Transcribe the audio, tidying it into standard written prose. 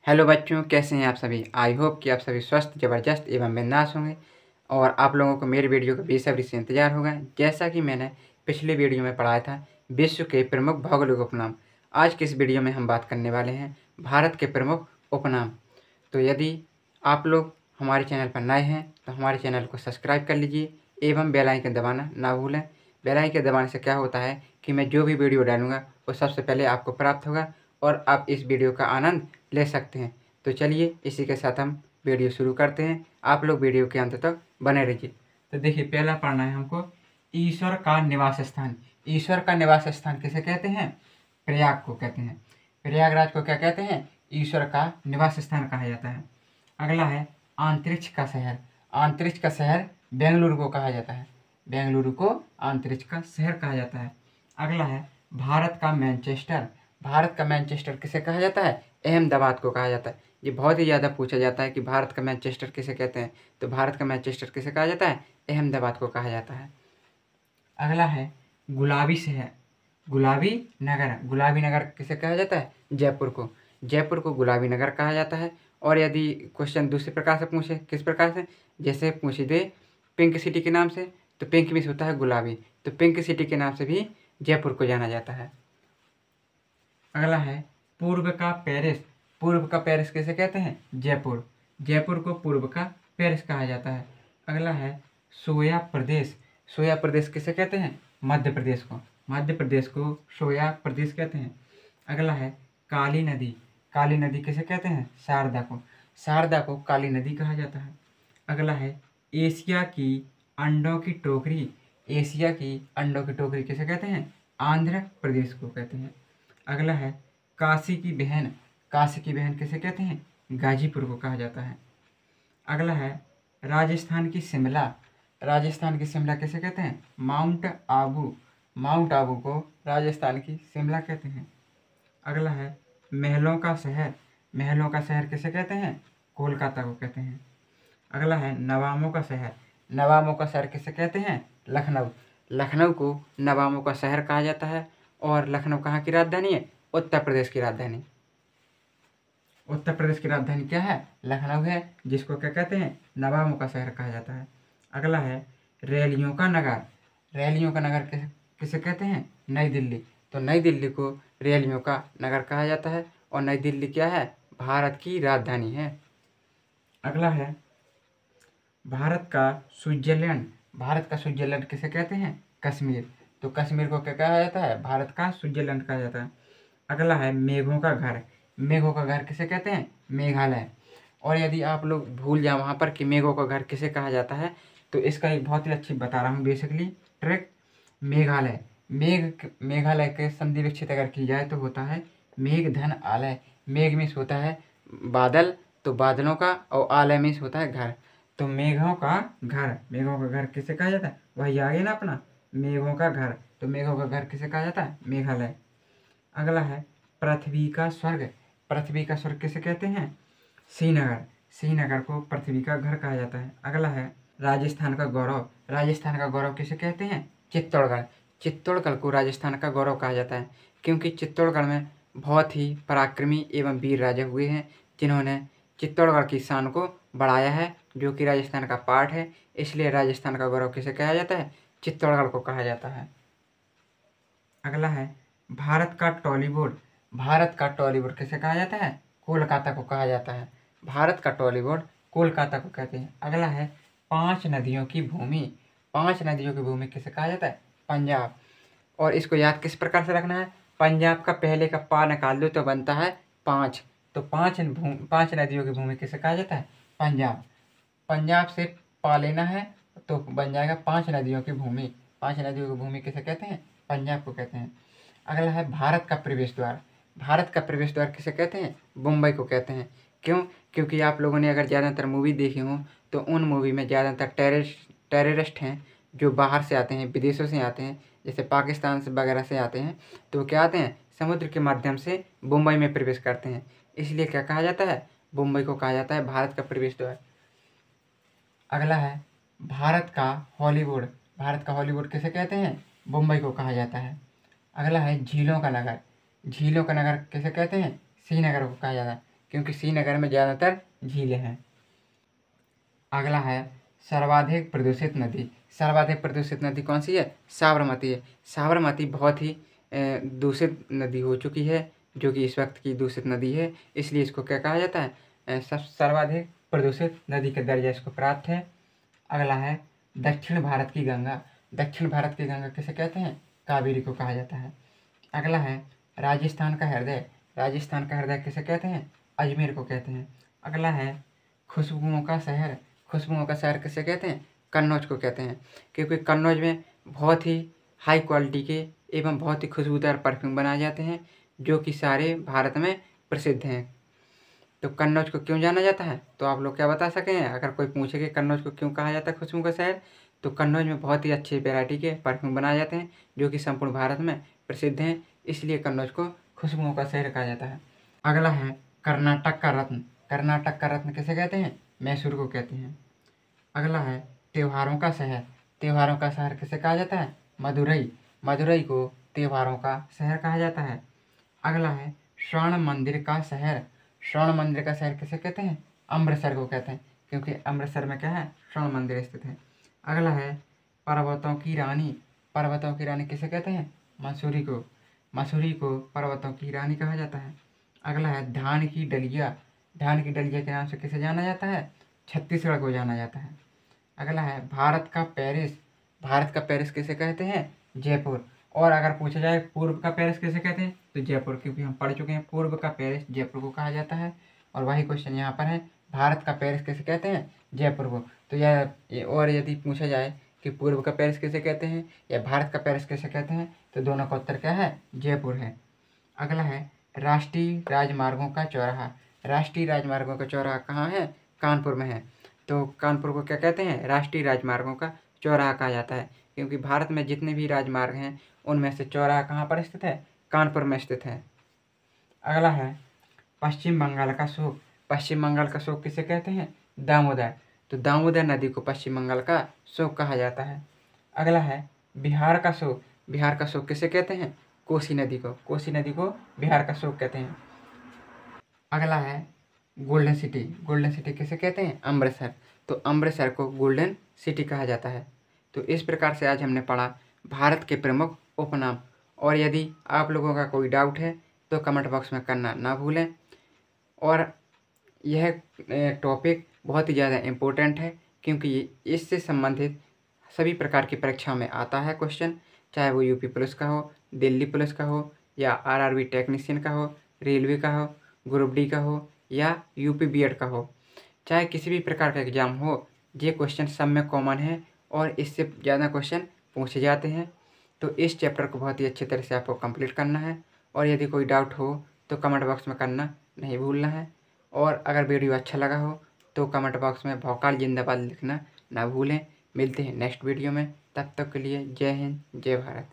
Hello बच्चों, कैसे हैं आप सभी। आई होप कि आप सभी स्वस्थ, ज़बरदस्त एवं बिंदास होंगे और आप लोगों को मेरी वीडियो का बेसब्री से इंतजार होगा। जैसा कि मैंने पिछले वीडियो में पढ़ाया था विश्व के प्रमुख भौगोलिक उपनाम, आज की इस वीडियो में हम बात करने वाले हैं भारत के प्रमुख उपनाम। तो यदि आप लोग हमारे चैनल पर नए हैं तो हमारे चैनल को सब्सक्राइब कर लीजिए एवं बेल आइकन दबाना ना भूलें। बेल आइकन दबाने से क्या होता है कि मैं जो भी वीडियो डालूंगा वो सबसे पहले आपको प्राप्त होगा और आप इस वीडियो का आनंद ले सकते हैं। तो चलिए इसी के साथ हम वीडियो शुरू करते हैं। आप लोग वीडियो के अंत तक बने रहिए। तो देखिए, पहला पढ़ना है हमको ईश्वर का निवास स्थान। ईश्वर का निवास स्थान किसे कहते हैं? प्रयाग को कहते हैं। प्रयागराज को क्या कहते हैं? ईश्वर का निवास स्थान कहा जाता है। अगला है अंतरिक्ष का शहर। अंतरिक्ष का शहर बेंगलुरु को कहा जाता है। बेंगलुरु को अंतरिक्ष का शहर कहा जाता है। अगला है भारत का मैनचेस्टर। भारत का मैनचेस्टर किसे कहा जाता है? अहमदाबाद को कहा जाता है। ये बहुत ही ज़्यादा पूछा जाता है कि भारत का मैनचेस्टर किसे कहते हैं, तो भारत का मैनचेस्टर किसे कहा जाता है? अहमदाबाद को कहा जाता है। अगला है गुलाबी शहर, गुलाबी नगर। गुलाबी नगर किसे कहा जाता है? जयपुर को। जयपुर को गुलाबी नगर कहा जाता है। और यदि क्वेश्चन दूसरे प्रकार से पूछे, किस प्रकार से, जैसे पूछ दे पिंक सिटी के नाम से, तो पिंक मीन्स होता है गुलाबी, तो पिंक सिटी के नाम से भी जयपुर को जाना जाता है। अगला है पूर्व का पेरिस। पूर्व का पेरिस किसे कहते हैं? जयपुर। जयपुर को पूर्व का पेरिस कहा जाता है। अगला है सोया प्रदेश। सोया प्रदेश किसे कहते हैं? मध्य प्रदेश को। मध्य प्रदेश को सोया प्रदेश कहते हैं। अगला है काली नदी। काली नदी किसे कहते हैं? शारदा को। शारदा को काली नदी कहा जाता है। अगला है एशिया की अंडों की टोकरी। एशिया की अंडों की टोकरी किसे कहते हैं? आंध्र प्रदेश को कहते हैं। अगला है काशी की बहन। काशी की बहन किसे कहते हैं? गाजीपुर को कहा जाता है। अगला है राजस्थान की शिमला। राजस्थान की शिमला किसे कहते हैं? माउंट आबू। माउंट आबू को राजस्थान की शिमला कहते हैं। अगला है महलों का शहर। महलों का शहर किसे कहते हैं? कोलकाता को कहते हैं। अगला है नवाबों का शहर। नवाबों का शहर किसे कहते हैं? लखनऊ। लखनऊ को नवाबों का शहर कहा जाता है। और लखनऊ कहाँ की राजधानी है? उत्तर प्रदेश की राजधानी। उत्तर प्रदेश की राजधानी क्या है? लखनऊ है, जिसको क्या कहते हैं? नवाबों का शहर कहा जाता है। अगला है रैलियों का नगर। रैलियों का नगर किसे कहते हैं? नई दिल्ली। तो नई दिल्ली को रैलियों का नगर कहा जाता है। और नई दिल्ली क्या है? भारत की राजधानी है। अगला है भारत का स्विट्जरलैंड। भारत का स्विट्जरलैंड किसे कहते हैं? कश्मीर। तो कश्मीर को क्या कहा जाता है? भारत का स्विट्जरलैंड कहा जाता है। अगला है मेघों का घर। मेघों का घर किसे कहते हैं? मेघालय। और यदि आप लोग भूल जाए वहाँ पर कि मेघों का घर किसे कहा जाता है, तो इसका एक बहुत ही अच्छी बता रहा हूँ बेसिकली ट्रिक। मेघालय, मेघालय के संधि विच्छेद अगर की जाए तो होता है मेघ धन आलय। मेघ मीन्स होता है बादल, तो बादलों का, और आलय मीन्स होता है घर। तो मेघों का घर, मेघों का घर किसे कहा जाता है? वही आगे ना अपना मेघों का घर। तो मेघों का घर किसे कहा जाता है? मेघालय। अगला है पृथ्वी का स्वर्ग। पृथ्वी का स्वर्ग किसे कहते हैं? श्रीनगर। श्रीनगर को पृथ्वी का घर कहा जाता है। अगला है राजस्थान का गौरव। राजस्थान का गौरव किसे कहते हैं? चित्तौड़गढ़। चित्तौड़गढ़ को राजस्थान का गौरव कहा जाता है, क्योंकि चित्तौड़गढ़ में बहुत ही पराक्रमी एवं वीर राजा हुए हैं, जिन्होंने चित्तौड़गढ़ की शान को बढ़ाया है, जो कि राजस्थान का पार्ट है। इसलिए राजस्थान का गौरव किसे कहा जाता है? चित्तौड़गढ़ को कहा जाता है। अगला है भारत का टॉलीवुड। भारत का टॉलीवुड किसे कहा जाता है? कोलकाता को कहा जाता है। भारत का टॉलीवुड कोलकाता को कहते हैं। अगला है 5 नदियों की भूमि। 5 नदियों की भूमि किसे कहा जाता है? पंजाब। और इसको याद किस प्रकार से रखना है? पंजाब का पहले का पा निकाल दो तो बनता है 5। तो 5 नदियों की भूमि किसे कहा जाता है? पंजाब। पंजाब से पा लेना है तो बन जाएगा 5 नदियों की भूमि। 5 नदियों की भूमि किसे कहते हैं? पंजाब को कहते हैं। अगला है भारत का प्रवेश द्वार। भारत का प्रवेश द्वार किसे कहते हैं? मुंबई को कहते हैं। क्यों? क्योंकि आप लोगों ने अगर ज़्यादातर मूवी देखी हो तो उन मूवी में ज़्यादातर टेररिस्ट हैं जो बाहर से आते हैं, विदेशों से आते हैं, जैसे पाकिस्तान से वगैरह से आते हैं, तो वो क्या आते हैं? समुद्र के माध्यम से मुंबई में प्रवेश करते हैं। इसलिए क्या कहा जाता है? मुंबई को कहा जाता है भारत का प्रवेश द्वार। अगला है भारत का हॉलीवुड। भारत का हॉलीवुड किसे कहते हैं? मुंबई को कहा जाता है। अगला है झीलों का नगर। झीलों का नगर किसे कहते हैं? श्रीनगर को कहा जाता है। क्योंकि श्रीनगर में ज़्यादातर झीलें हैं। अगला है सर्वाधिक प्रदूषित नदी। सर्वाधिक प्रदूषित नदी कौन सी है? साबरमती है। साबरमती बहुत ही दूषित नदी हो चुकी है, जो कि इस वक्त की दूषित नदी है, इसलिए इसको क्या कहा जाता है? सर्वाधिक प्रदूषित नदी का दर्जा इसको प्राप्त है। अगला है दक्षिण भारत की गंगा। दक्षिण भारत की गंगा किसे कहते हैं? कावेरी को कहा जाता है। अगला है राजस्थान का हृदय। राजस्थान का हृदय किसे कहते हैं? अजमेर को कहते हैं। अगला है खुशबुओं का शहर। खुशबुओं का शहर किसे कहते हैं? कन्नौज को कहते हैं, क्योंकि कन्नौज में बहुत ही हाई क्वालिटी के एवं बहुत ही खुशबूदार परफ्यूम बनाए जाते हैं, जो कि सारे भारत में प्रसिद्ध हैं। तो कन्नौज को क्यों जाना जाता है? तो आप लोग क्या बता सकें? अगर कोई पूछे कि कन्नौज को क्यों कहा जाता है खुशबू का शहर, तो कन्नौज में बहुत ही अच्छी वैरायटी के परफ्यूम बनाए जाते हैं, जो कि संपूर्ण भारत में प्रसिद्ध हैं, इसलिए कन्नौज को खुशबुओं का शहर कहा जाता है। अगला है कर्नाटक का रत्न। कर्नाटक का रत्न किसे कहते हैं? मैसूर को कहते हैं। अगला है त्योहारों का शहर। त्योहारों का शहर किसे कहा जाता है? मदुरई। मदुरई को त्योहारों का शहर कहा जाता है। अगला है स्वर्ण मंदिर का शहर। स्वर्ण मंदिर का शहर किसे कहते हैं? अमृतसर को कहते हैं, क्योंकि अमृतसर में क्या है? स्वर्ण मंदिर स्थित है। अगला है पर्वतों की रानी। पर्वतों की रानी किसे कहते हैं? मसूरी को। मसूरी को पर्वतों की रानी कहा जाता है। अगला है धान की डलिया। धान की डलिया के नाम से किसे जाना जाता है? छत्तीसगढ़ को जाना जाता है। अगला है भारत का पेरिस। भारत का पेरिस किसे कहते हैं? जयपुर। और अगर पूछा जाए पूर्व का पेरिस किसे कहते हैं, तो जयपुर, क्योंकि हम पढ़ चुके हैं पूर्व का पेरिस जयपुर को कहा जाता है। और वही क्वेश्चन यहाँ पर है, भारत का पेरिस किसे कहते हैं? जयपुर को। तो यह और यदि पूछा जाए कि पूर्व का पेरिस किसे कहते हैं या भारत का पेरिस किसे कहते हैं, तो दोनों का उत्तर क्या है? जयपुर है। अगला है राष्ट्रीय राजमार्गों का चौराहा। राष्ट्रीय राजमार्गों का चौराहा कहाँ है? कानपुर में है। तो कानपुर को क्या कहते हैं? राष्ट्रीय राजमार्गों का चौराहा कहा जाता है, क्योंकि भारत में जितने भी राजमार्ग हैं उनमें से चौराहा कहाँ पर स्थित है? कानपुर में स्थित है। अगला है पश्चिम बंगाल का शोक। पश्चिम बंगाल का शोक किसे कहते हैं? दामोदर। तो दामोदर नदी को पश्चिम बंगाल का शोक कहा जाता है। अगला है बिहार का शोक। बिहार का शोक किसे कहते हैं? कोसी नदी को। कोसी नदी को बिहार का शोक कहते हैं। अगला है गोल्डन सिटी। गोल्डन सिटी किसे कहते हैं? अमृतसर। तो अमृतसर को गोल्डन सिटी कहा जाता है। तो इस प्रकार से आज हमने पढ़ा भारत के प्रमुख उपनाम। और यदि आप लोगों का कोई डाउट है तो कमेंट बॉक्स में करना ना भूलें। और यह टॉपिक बहुत ही ज़्यादा इम्पोर्टेंट है, क्योंकि इससे संबंधित सभी प्रकार की परीक्षाओं में आता है क्वेश्चन, चाहे वो यूपी पुलिस का हो, दिल्ली पुलिस का हो, या आरआरबी टेक्नीशियन का हो, रेलवे का हो, ग्रुप डी का हो, या यूपी बीएड का हो। चाहे किसी भी प्रकार का एग्ज़ाम हो, ये क्वेश्चन सब में कॉमन है और इससे ज़्यादा क्वेश्चन पूछे जाते हैं। तो इस चैप्टर को बहुत ही अच्छी तरह से आपको कंप्लीट करना है। और यदि कोई डाउट हो तो कमेंट बॉक्स में करना नहीं भूलना है। और अगर वीडियो अच्छा लगा हो तो कमेंट बॉक्स में भौकाल जिंदाबाद लिखना ना भूलें। मिलते हैं नेक्स्ट वीडियो में, तब तक के लिए जय हिंद, जय भारत।